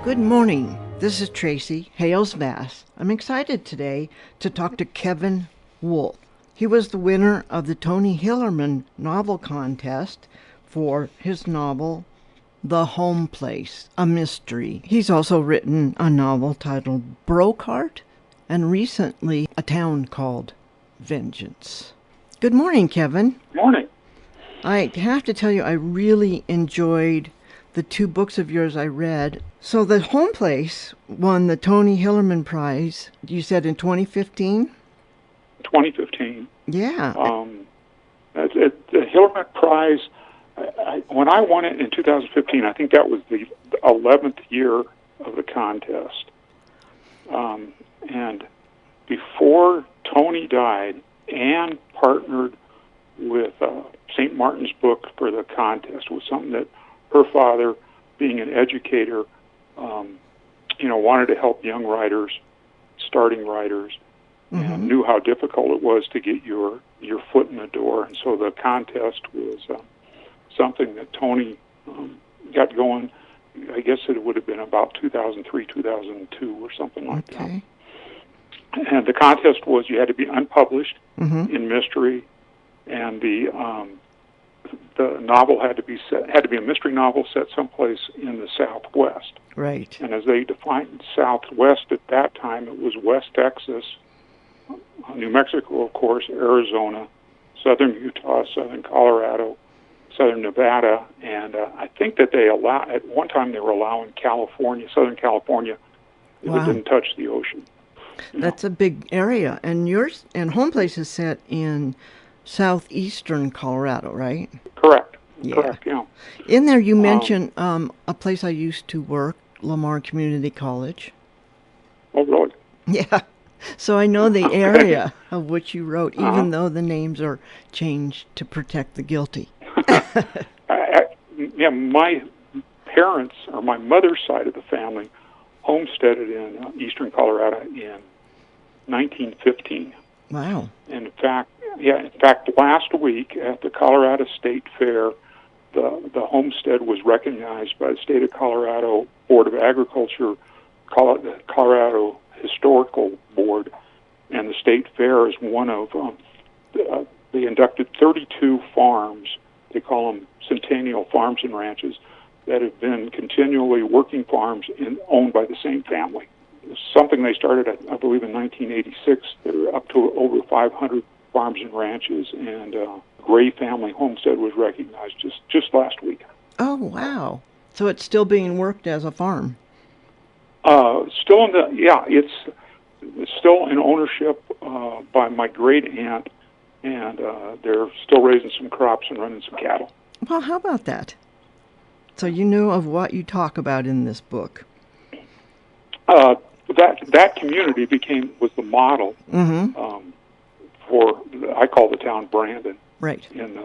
Good morning. This is Tracy Hales Bass. I'm excited today to talk to Kevin Wolf. He was the winner of the Tony Hillerman novel contest for his novel The Home Place, a mystery. He's also written a novel titled Brocart and recently a town called Vengeance. Good morning, Kevin. Morning. I have to tell you, I really enjoyed the two books of yours I read. So The Home Place won the Tony Hillerman Prize, you said in 2015? 2015. Yeah. The Hillerman Prize, when I won it in 2015, I think that was the 11th year of the contest. And before Tony died, Anne partnered with St. Martin's Book for the contest. It was something that her father, being an educator, wanted to help young writers, starting writers, and knew how difficult it was to get your foot in the door. And so the contest was something that Tony got going. I guess it would have been about 2003, 2002, or something like that. And the contest was you had to be unpublished in mystery, and the novel had to be a mystery novel set someplace in the Southwest. Right. And as they defined Southwest at that time, it was West Texas, New Mexico, of course, Arizona, southern Utah, southern Colorado, southern Nevada, and I think that at one time they were allowing California, Southern California, if it didn't touch the ocean. That's a big area, and yours and Home Place is set in southeastern Colorado, right? Correct. Yeah. Correct. Yeah. In there, you mentioned a place I used to work, Lamar Community College. Oh, really? Yeah. So I know the area of which you wrote, even though the names are changed to protect the guilty. Yeah, my parents, or my mother's side of the family, homesteaded in eastern Colorado in 1915. Wow. And in fact, last week at the Colorado State Fair, the homestead was recognized by the State of Colorado Board of Agriculture, Colorado Historical Board, and the State Fair is one of they inducted 32 farms. They call them centennial farms and ranches that have been continually working farms owned by the same family. It's something they started, I believe, in 1986. They're up to over 500 farms and ranches, and Gray Family Homestead was recognized just last week. Oh, wow. So it's still being worked as a farm? It's still in ownership by my great aunt, and they're still raising some crops and running some cattle. Well, how about that? So you know of what you talk about in this book. That community was the model for, I call the town Brandon, right, in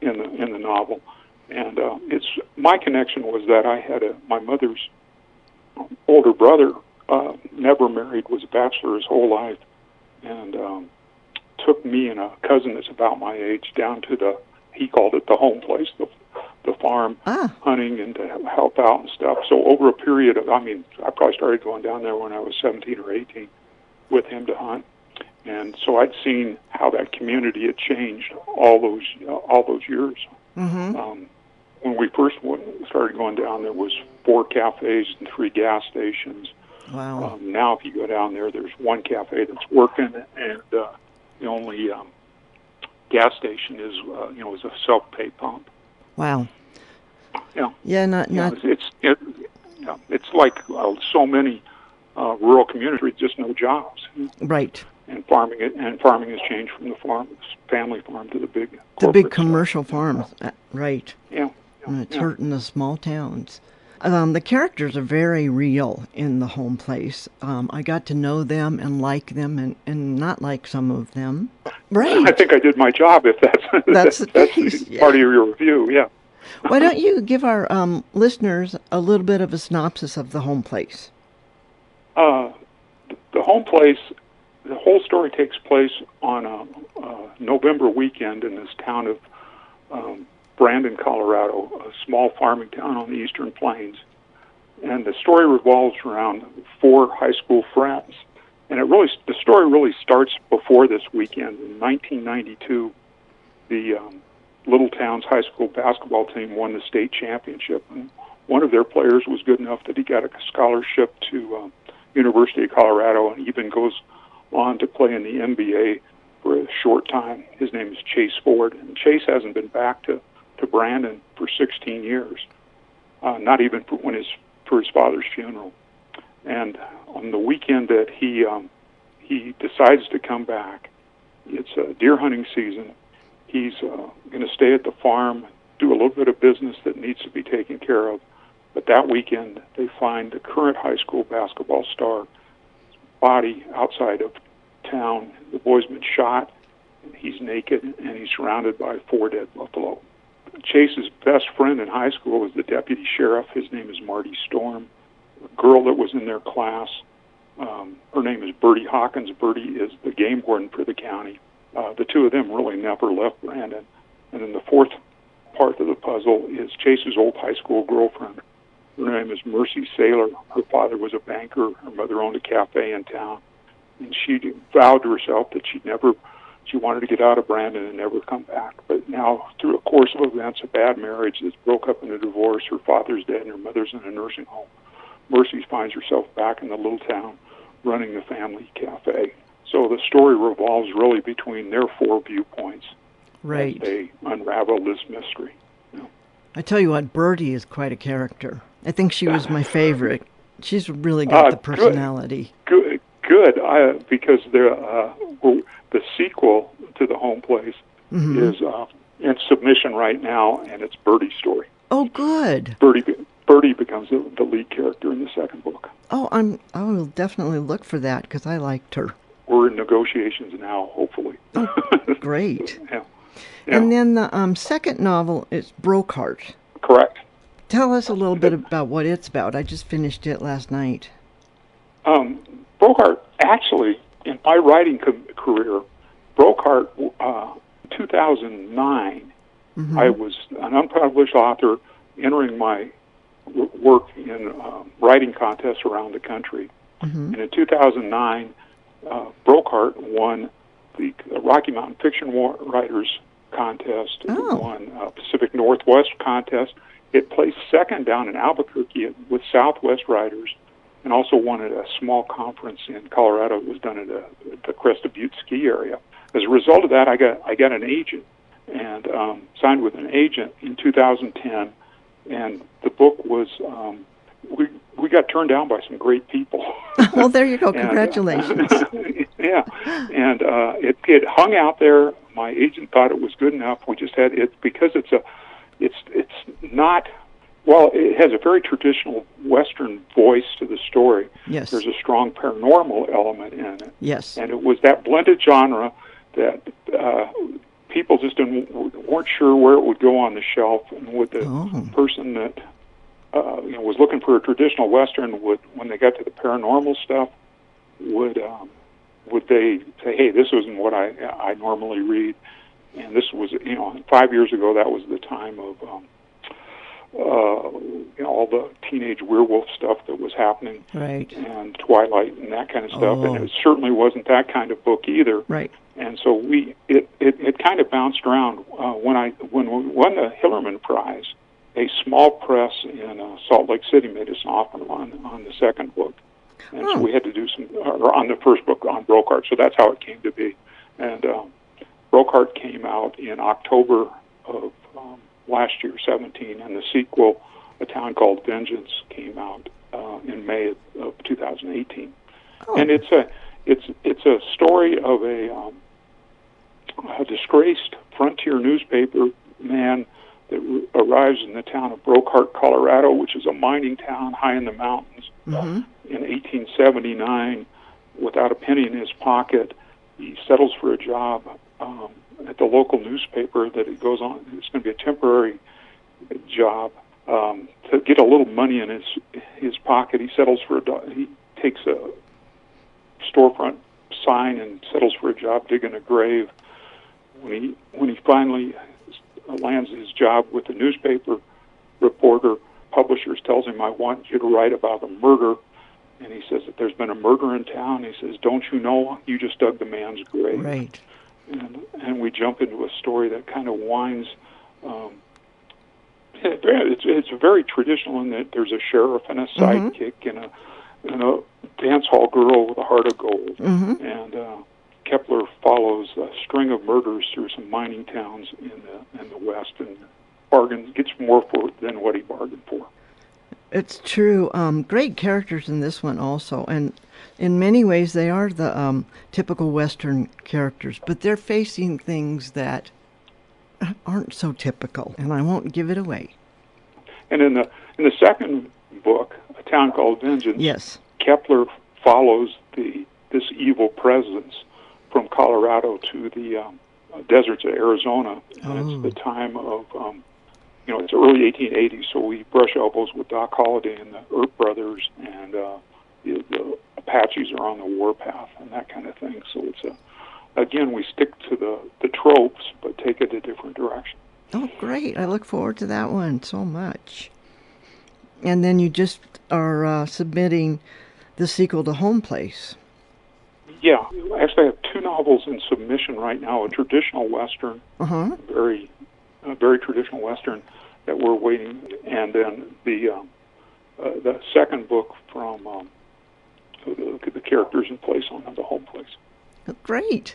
the novel, and it's my connection was that I had my mother's older brother, never married, was a bachelor his whole life, and took me and a cousin that's about my age down to he called it the home place, the farm, hunting and to help out and stuff. So over a period of, I probably started going down there when I was 17 or 18 with him to hunt. And so I'd seen how that community had changed all those years. When we first started going down, there was 4 cafes and 3 gas stations. Wow. Now if you go down there, there's 1 cafe that's working, and the only gas station is a self-pay pump. Wow. Yeah. Yeah. Not. It's like so many rural communities, just no jobs. Right. And farming has changed from the family farm to the big commercial farms. Right. Yeah. And it's hurting the small towns. The characters are very real in The Home Place. I got to know them and like them and not like some of them. Right. I think I did my job if that's part of your review, yeah. Why don't you give our listeners a little bit of a synopsis of The Home Place? The Home Place, the whole story takes place on a November weekend in this town of Brandon, Colorado, a small farming town on the Eastern Plains. And the story revolves around 4 high school friends. And the story really starts before this weekend. In 1992, the Little Towns high school basketball team won the state championship. And one of their players was good enough that he got a scholarship to University of Colorado and even goes on to play in the NBA for a short time. His name is Chase Ford. And Chase hasn't been back to Brandon for 16 years, not even for his father's funeral. And on the weekend that he decides to come back, it's deer hunting season. He's going to stay at the farm, do a little bit of business that needs to be taken care of. But that weekend, they find the current high school basketball star body outside of town. The boy's been shot. He's naked, and he's surrounded by 4 dead buffalo. Chase's best friend in high school was the deputy sheriff. His name is Marty Storm. A girl that was in their class, her name is Bertie Hawkins. Bertie is the game warden for the county. The two of them really never left Brandon. And then the fourth part of the puzzle is Chase's old high school girlfriend. Her name is Mercy Saylor. Her father was a banker. Her mother owned a cafe in town. And she vowed to herself that she wanted to get out of Brandon and never come back. But now, through a course of events, a bad marriage that's broke up in a divorce, her father's dead and her mother's in a nursing home, Mercy finds herself back in the little town running the family cafe. So the story revolves really between their 4 viewpoints. Right. As they unravel this mystery. I tell you what, Birdie is quite a character. I think she was my favorite. She's really got the personality. Good. Because the sequel to The Home Place is in submission right now, and it's Birdie's story. Oh, good. Birdie becomes the lead character in the second book. Oh, I will definitely look for that because I liked her. We're in negotiations now, hopefully. Oh, great. Yeah. And then the second novel is Brocart. Correct. Tell us a little bit about what it's about. I just finished it last night. Brocart, actually, in my writing career, Brocart, 2009, I was an unpublished author entering my work in writing contests around the country. And in 2009, Brocart won the Rocky Mountain Fiction Writers Contest. It won Pacific Northwest Contest. It placed second down in Albuquerque with Southwest Writers, and also won at a small conference in Colorado. It was done at the Crested Butte ski area. As a result of that, I got an agent and signed with an agent in 2010. And the book was we got turned down by some great people. Well, there you go. Congratulations. Yeah, and it hung out there. My agent thought it was good enough. We just had it because it's not. Well, it has a very traditional Western voice to the story. Yes. There's a strong paranormal element in it. Yes. And it was that blended genre that people just weren't sure where it would go on the shelf, and would the person that was looking for a traditional Western when they got to the paranormal stuff, would they say, "Hey, this isn't what I normally read," and this was 5 years ago. That was the time of all the teenage werewolf stuff that was happening, right? And Twilight and that kind of stuff, and it certainly wasn't that kind of book either, right? And so it kind of bounced around. When we won the Hillerman Prize, a small press in Salt Lake City made us an offer on the second book, and so we had to do on the first book on Brocart. So that's how it came to be. And Brocart came out in October of last year, 17, and the sequel, A Town Called Vengeance, came out in May of 2018. And it's a story of a disgraced frontier newspaper man that arrives in the town of Brocart, Colorado, which is a mining town high in the mountains. In 1879, without a penny in his pocket, he settles for a job at the local newspaper that it goes on. It's going to be a temporary job to get a little money in his pocket. He settles for he takes a storefront sign and settles for a job digging a grave. When he finally lands his job with the newspaper reporter, publishers tells him, I want you to write about a murder. And he says that there's been a murder in town. He says, don't you know, you just dug the man's grave. Right. And we jump into a story that kind of winds. It's very traditional in that there's a sheriff and a sidekick and a dance hall girl with a heart of gold. And Kepler follows a string of murders through some mining towns in the West and gets more for than what he bargained for. It's true. Great characters in this one also, and in many ways they are the typical Western characters, but they're facing things that aren't so typical, and I won't give it away. And in the second book, A Town Called Vengeance, yes, Kepler follows this evil presence from Colorado to the deserts of Arizona, and it's the time of it's early 1880s, so we brush elbows with Doc Holliday and the Earp Brothers, and the Apaches are on the warpath and that kind of thing. So it's again, we stick to the tropes, but take it a different direction. Oh, great. I look forward to that one so much. And then you just are submitting the sequel to Home Place. Yeah. Actually, I have two novels in submission right now, a traditional Western, very traditional Western that we're waiting, and then the second book from the characters in place on the Home Place. Great.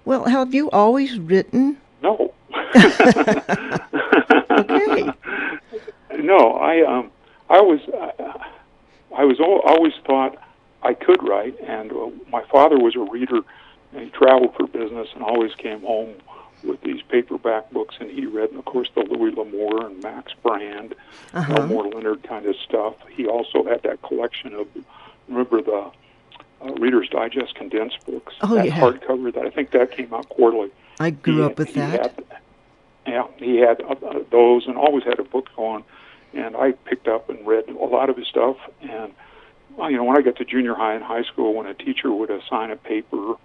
Well, have you always written? No. Okay. No, I always thought I could write, and my father was a reader, and he traveled for business and always came home with these paperback books, and he read, of course, the Louis L'Amour and Max Brand, Elmore Leonard kind of stuff. He also had that collection of, remember the Reader's Digest condensed books, hardcover, that I think that came out quarterly. I grew up with that. He had those, and always had a book going, and I picked up and read a lot of his stuff. And when I got to junior high and high school, when a teacher would assign a paper,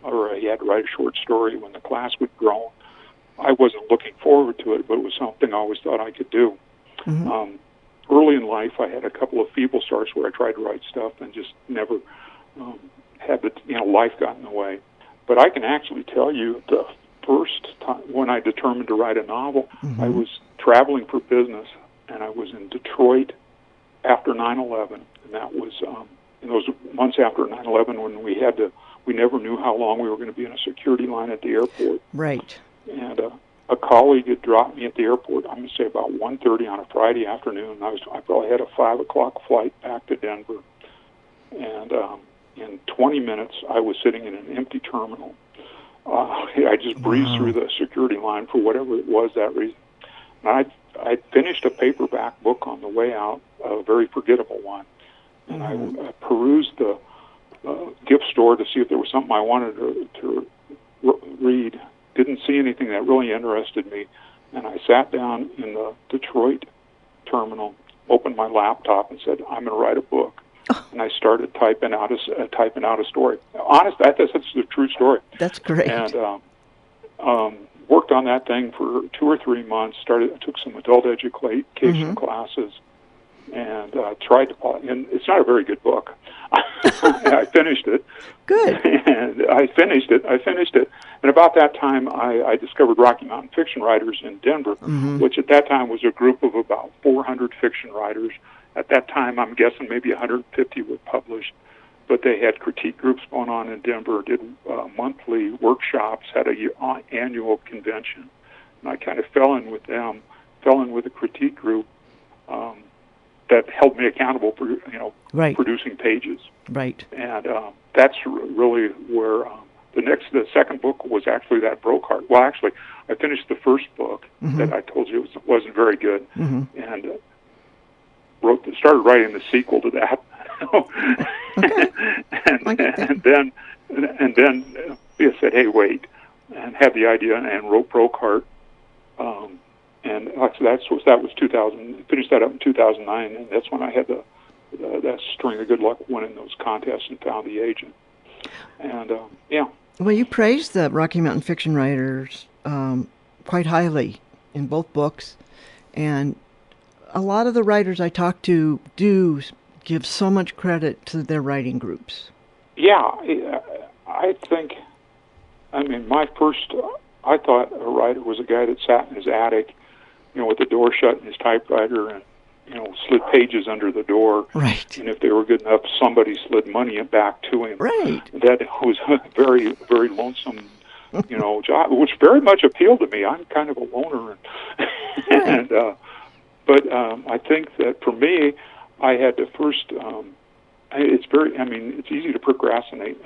or he had to write a short story when the class would grow, I wasn't looking forward to it, but it was something I always thought I could do. Early in life, I had a couple of feeble starts where I tried to write stuff and just never had life got in the way. But I can actually tell you the first time when I determined to write a novel, I was traveling for business, and I was in Detroit after 9/11, and that was in those months after 9/11 when we never knew how long we were going to be in a security line at the airport. Right. And a colleague had dropped me at the airport, I'm going to say about 1:30 on a Friday afternoon. I probably had a 5 o'clock flight back to Denver. And in 20 minutes, I was sitting in an empty terminal. I just breezed through the security line for whatever it was that reason. And I finished a paperback book on the way out, a very forgettable one. And I perused the gift store to see if there was something I wanted to read. Didn't see anything that really interested me. And I sat down in the Detroit terminal, opened my laptop, and said, I'm going to write a book. And I started typing out a story. Honest, that's the true story. That's great. And worked on that thing for 2 or 3 months. Took some adult education classes, and tried to. And it's not a very good book. I finished it. Good. And I finished it. And about that time, I discovered Rocky Mountain Fiction Writers in Denver, which at that time was a group of about 400 fiction writers. At that time, I'm guessing maybe 150 were published, but they had critique groups going on in Denver, did monthly workshops, had a annual convention, and I kind of fell in with them, a critique group that held me accountable for producing pages. Right. And that's really where the second book was actually that Brocart. Well, actually, I finished the first book that I told you wasn't very good, and started writing the sequel to that. and then I said, "Hey, wait," and had the idea and wrote Brocart. And that was 2000. Finished that up in 2009, and that's when I had that string of good luck winning those contests and found the agent. And Well, you praised the Rocky Mountain Fiction Writers quite highly in both books, and a lot of the writers I talk to do give so much credit to their writing groups. Yeah, I think, I thought a writer was a guy that sat in his attic, with the door shut in his typewriter and, slid pages under the door. Right. And if they were good enough, somebody slid money back to him. Right. That was a very, very lonesome, job, which very much appealed to me. I'm kind of a loner. Right. I think that for me, I had to first, it's easy to procrastinate.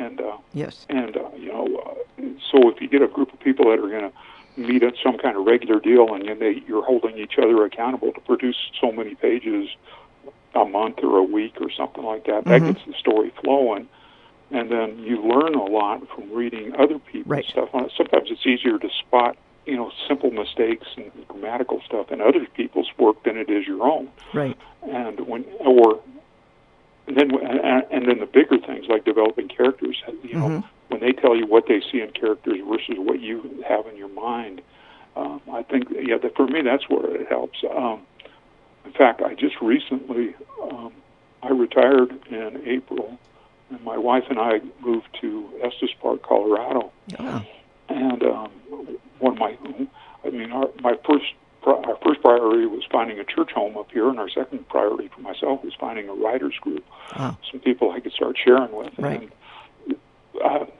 Yes. So if you get a group of people that are going to meet at some kind of regular deal, and then you're holding each other accountable to produce so many pages a month or a week or something like that, that gets the story flowing. And then you learn a lot from reading other people's stuff. Sometimes it's easier to spot, simple mistakes and grammatical stuff in other people's work than it is your own. Right. And then the bigger things like developing characters, when they tell you what they see in characters versus what you have in your mind, I think, for me, that's where it helps. In fact, I just recently, I retired in April, and my wife and I moved to Estes Park, Colorado. Oh. And our first priority was finding a church home up here, and our second priority for myself was finding a writers group, some people I could start sharing with. Right. And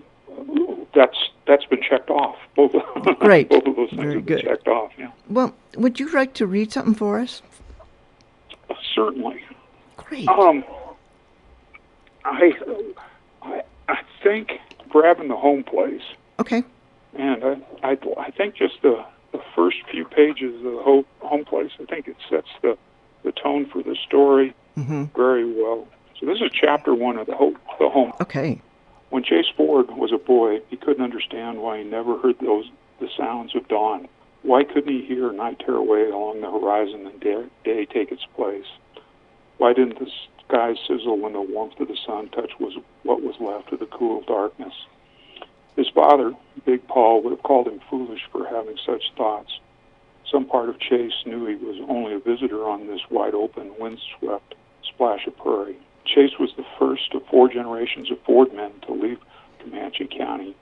that's been checked off. Both of those things have been checked off. Yeah. Well, would you like to read something for us? Certainly. Great. I think Grabbing the Home Place. Okay. And I think just the first few pages of the Home Place, I think it sets the tone for the story very well. So this is chapter 1 of the Home. Okay. When Chase Ford was a boy, he couldn't understand why he never heard the sounds of dawn. Why couldn't he hear night tear away along the horizon and day take its place? Why didn't the skies sizzle when the warmth of the sun touched what was left of the cool darkness? His father, Big Paul, would have called him foolish for having such thoughts. Some part of Chase knew he was only a visitor on this wide-open, windswept splash of prairie. Chase was the first of 4 generations of Ford men to leave Comanche County.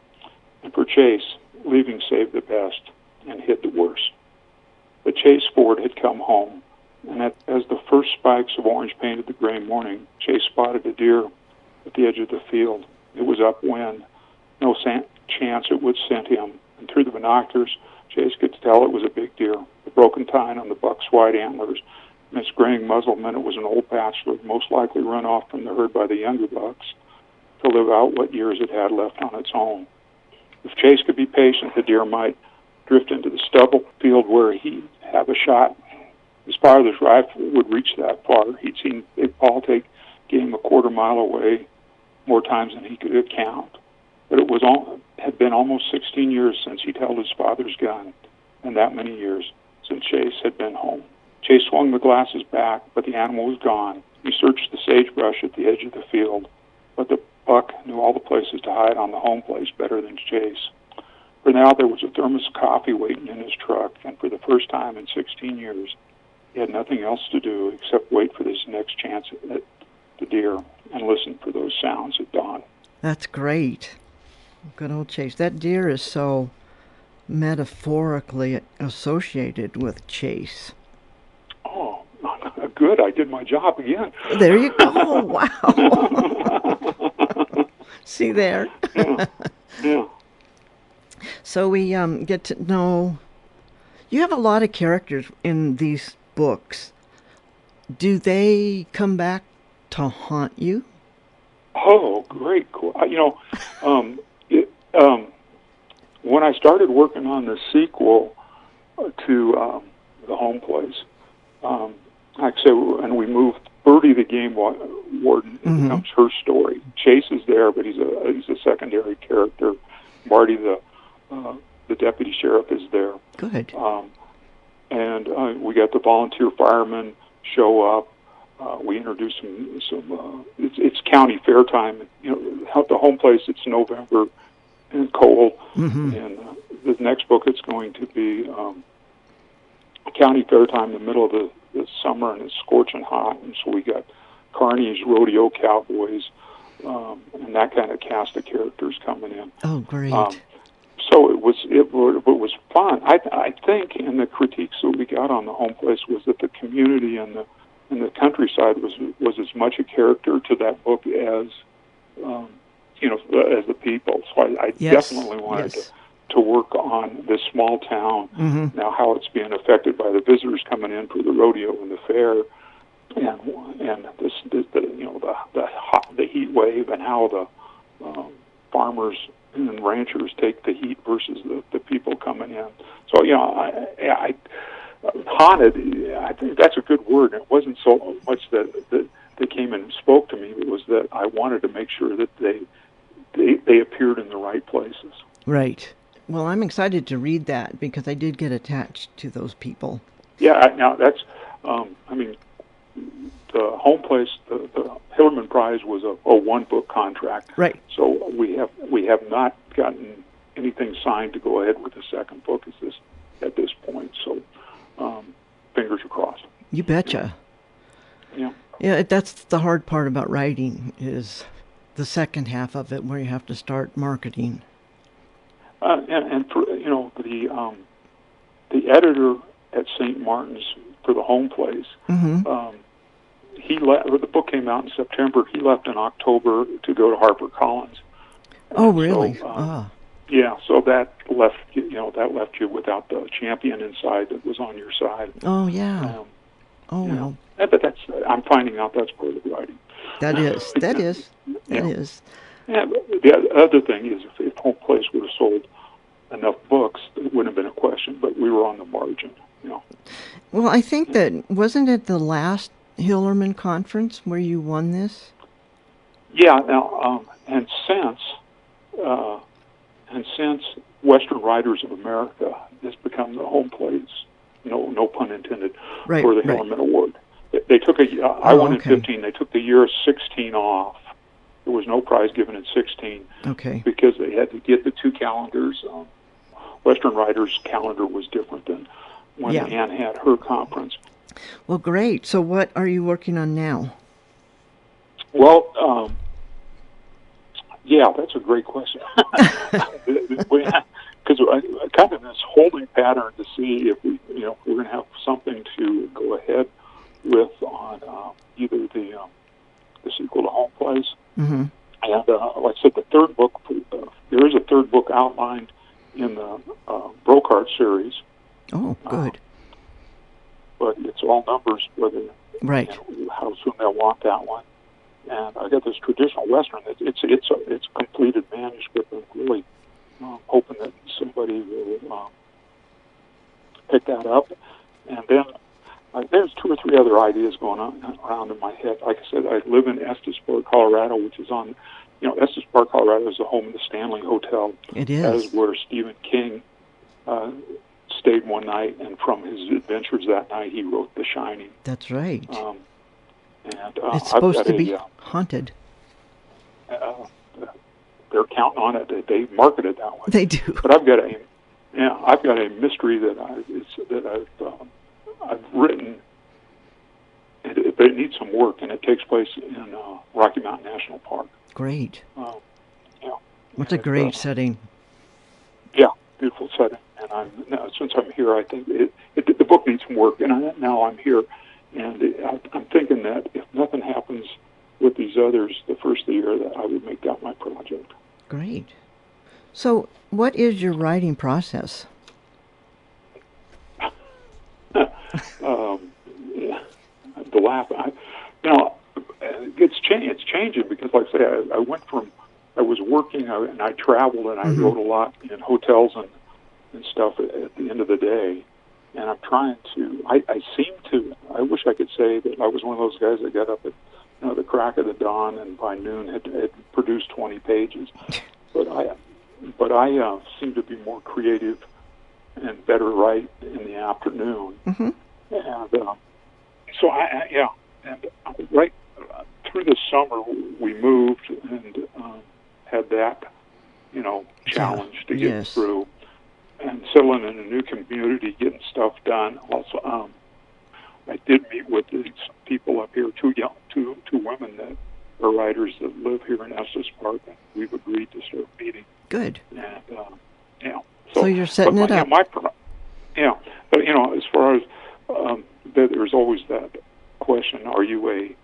And for Chase, leaving saved the best and hid the worst. But Chase Ford had come home, and as the first spikes of orange painted the gray morning, Chase spotted a deer at the edge of the field. It was upwind. No chance it would scent him, and through the binoculars, Chase could tell it was a big deer. The broken tine on the buck's wide antlers and its graying muzzle meant it was an old bachelor, most likely run off from the herd by the younger bucks to live out what years it had left on its own. If Chase could be patient, the deer might drift into the stubble field where he'd have a shot. His father's rifle would reach that far. He'd seen Big Paul take game a quarter-mile away more times than he could count. But had been almost 16 years since he'd held his father's gun, and that many years since Chase had been home. Chase swung the glasses back, but the animal was gone. He searched the sagebrush at the edge of the field, but the buck knew all the places to hide on the home place better than Chase. For now, there was a thermos of coffee waiting in his truck, and for the first time in 16 years, he had nothing else to do except wait for this next chance at the deer and listen for those sounds at dawn. That's great. Good old Chase. That deer is so metaphorically associated with Chase. Oh, good. I did my job again. There you go. Wow. See there? Yeah. So we get to know... You have a lot of characters in these books. Do they come back to haunt you? Oh, great. Cool. When I started working on the sequel to The Home Place, like I said, and we moved Birdie the game warden, it becomes her story. Chase is there, but he's a secondary character. Marty, the deputy sheriff, is there. Good. And we got the volunteer firemen show up. We introduce some. It's county fair time. The Home Place. It's November and cold. And the next book, it's going to be county fair time, in the middle of the the summer and it's scorching hot, and so we got carnies, rodeo cowboys, and that kind of cast of characters coming in. Oh, great. So it was fun. I think, and the critiques that we got on the home place was that the community and the countryside was as much a character to that book as as the people. So I definitely wanted to work on this small town, now how it's being affected by the visitors coming in for the rodeo and the fair, and the heat wave, and how the farmers and ranchers take the heat versus the people coming in. So I haunted. I think that's a good word. It wasn't so much that they came and spoke to me. It was that I wanted to make sure that they appeared in the right places. Right. Well, I'm excited to read that because I did get attached to those people. Yeah. Now that's. The home place, the Hillerman Prize was a one-book contract. Right. So we have not gotten anything signed to go ahead with the second book at this point. So fingers are crossed. You betcha. Yeah. Yeah, that's the hard part about writing, is the second half of it, where you have to start marketing. And for, the editor at St. Martin's for the home place. He left. The book came out in September. He left in October to go to HarperCollins. Oh, really? Yeah. So that left you without the champion inside that was on your side. Oh, yeah. Well. But I'm finding out that's part of the writing. That is. That is. Yeah. The other thing is, if Home Place would have sold enough books, it wouldn't have been a question. But we were on the margin. Well, I think that wasn't it the last Hillerman conference where you won this? Yeah. Now, and since Western Writers of America has become the home place, no pun intended, for the Hillerman Award. They took I won in 15. They took the year of 16 off. There was no prize given in 16. Okay. Because they had to get the two calendars. Western Writers' calendar was different than when Ann had her conference. Well, great. So what are you working on now? Well, that's a great question. Because I kind of this holding pattern to see if we're going to have something to go ahead with on either the sequel to Home Place. And like I said, the third book, there is a third book outlined in the Brocart series. Oh, good. But it's all numbers, whether how soon they'll want that one. And I got this traditional Western. It's completed manuscript. I'm really hoping that somebody will pick that up. And then there's 2 or 3 other ideas going on around in my head. Like I said, I live in Estes Park, Colorado, which is on, Estes Park, Colorado is the home of the Stanley Hotel. It is. That is where Stephen King stayed one night, and from his adventures that night, he wrote The Shining. That's right. And it's supposed to be haunted. They're counting on it. They market it that way. They do. But I've got a mystery that I've written, but it needs some work, and it takes place in Rocky Mountain National Park. Great. What's a great setting? Yeah, beautiful setting. And since I'm here, I think the book needs some work, and now I'm here, and I'm thinking that if nothing happens with these others the first of the year, that I would make that my project. Great. So, what is your writing process? The laugh. It's changing because, like I say, I was working and I traveled and I wrote a lot in hotels and stuff at the end of the day. And I'm trying to. I wish I could say that I was one of those guys that got up at the crack of the dawn and by noon had produced 20 pages. But I seem to be more creative and better write in the afternoon. And so and right through the summer we moved and had that challenge to get through and settling in a new community, getting stuff done. Also, I did meet with these people up here, two women that are writers that live here in Estes Park, and we've agreed to start meeting. Good. And so you're setting it up. But as far as there's always that question: are you a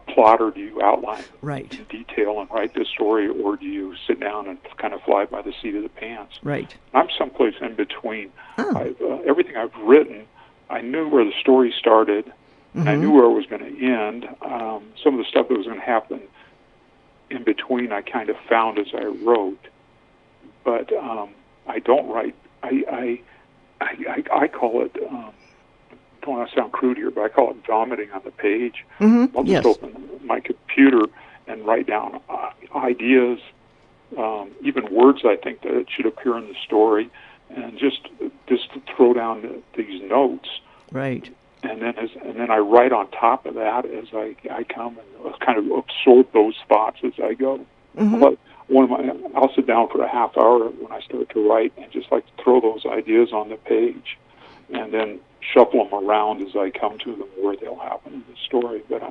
plotter? Do you outline right in detail and write this story, or do you sit down and kind of fly by the seat of the pants? Right. I'm someplace in between. Oh. Everything I've written, I knew where the story started, and I knew where it was going to end. Some of the stuff that was going to happen in between, I kind of found as I wrote. But I don't write. I call it. Don't want to sound crude here, but I call it vomiting on the page. I'll just open my computer and write down ideas, even words I think that should appear in the story, and just throw down these notes. Right. And then I write on top of that as I come and kind of absorb those thoughts as I go. I'll sit down for a half hour when I start to write and just like to throw those ideas on the page, and then shuffle them around as I come to them where they'll happen in the story. But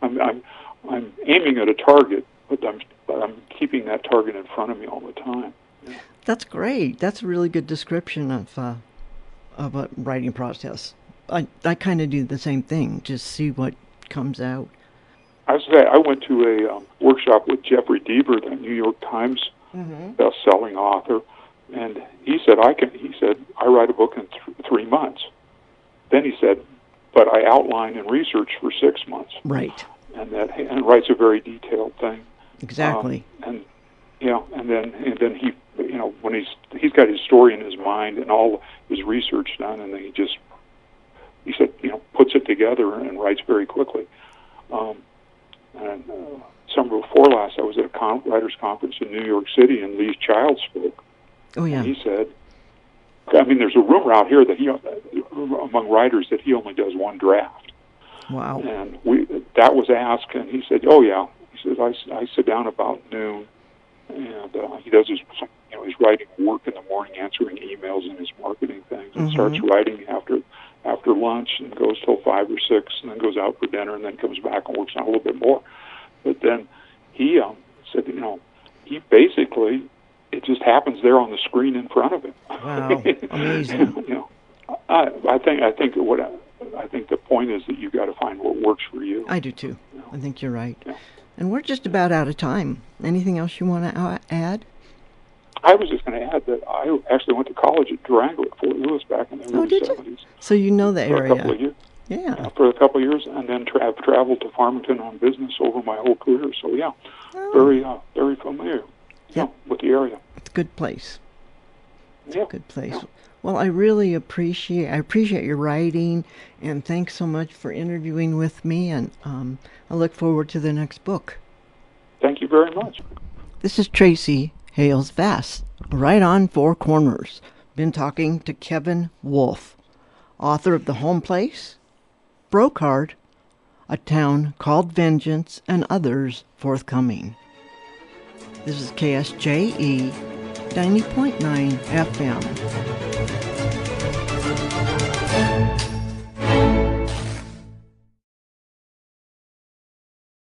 I'm aiming at a target, but I'm keeping that target in front of me all the time. Yeah. That's great. That's a really good description of a writing process. I kind of do the same thing. Just see what comes out. I went to a workshop with Jeffrey Deaver, the New York Times best-selling author, and he said I write a book in 3 months. Then he said, but I outline and research for 6 months. Right. And writes a very detailed thing. Exactly. And then he when he's got his story in his mind and all his research done, and then he said puts it together and writes very quickly. Summer before last, I was at a writers' conference in New York City, and Lee Child spoke. Oh yeah. And he said, there's a rumor out here that among writers that he only does one draft. Wow. And that was asked, and he said, "Oh yeah." He says, "I sit down about noon, and he does his writing work in the morning, answering emails and his marketing things, and starts writing after lunch, and goes till 5 or 6, and then goes out for dinner, and then comes back and works on a little bit more." But then he said, he basically, it just happens there on the screen in front of him. Wow, amazing. I think the point is that you got to find what works for you. I do too. I think you're right. Yeah. And we're just about out of time. Anything else you want to add? I was just going to add that I actually went to college at Durango at Fort Lewis back in the early 70s. So you know the area. For a couple of years. Yeah, for a couple of years, and then traveled to Farmington on business over my whole career. So very familiar. With the area. It's a good place. It's a good place. Yeah. Well, I really appreciate your writing, and thanks so much for interviewing with me, and I look forward to the next book. Thank you very much. This is Tracy Hales Vass, right on Four Corners. Been talking to Kevin Wolf, author of The Home Place, Brocard, A Town Called Vengeance, and others forthcoming. This is KSJE 90.9 FM.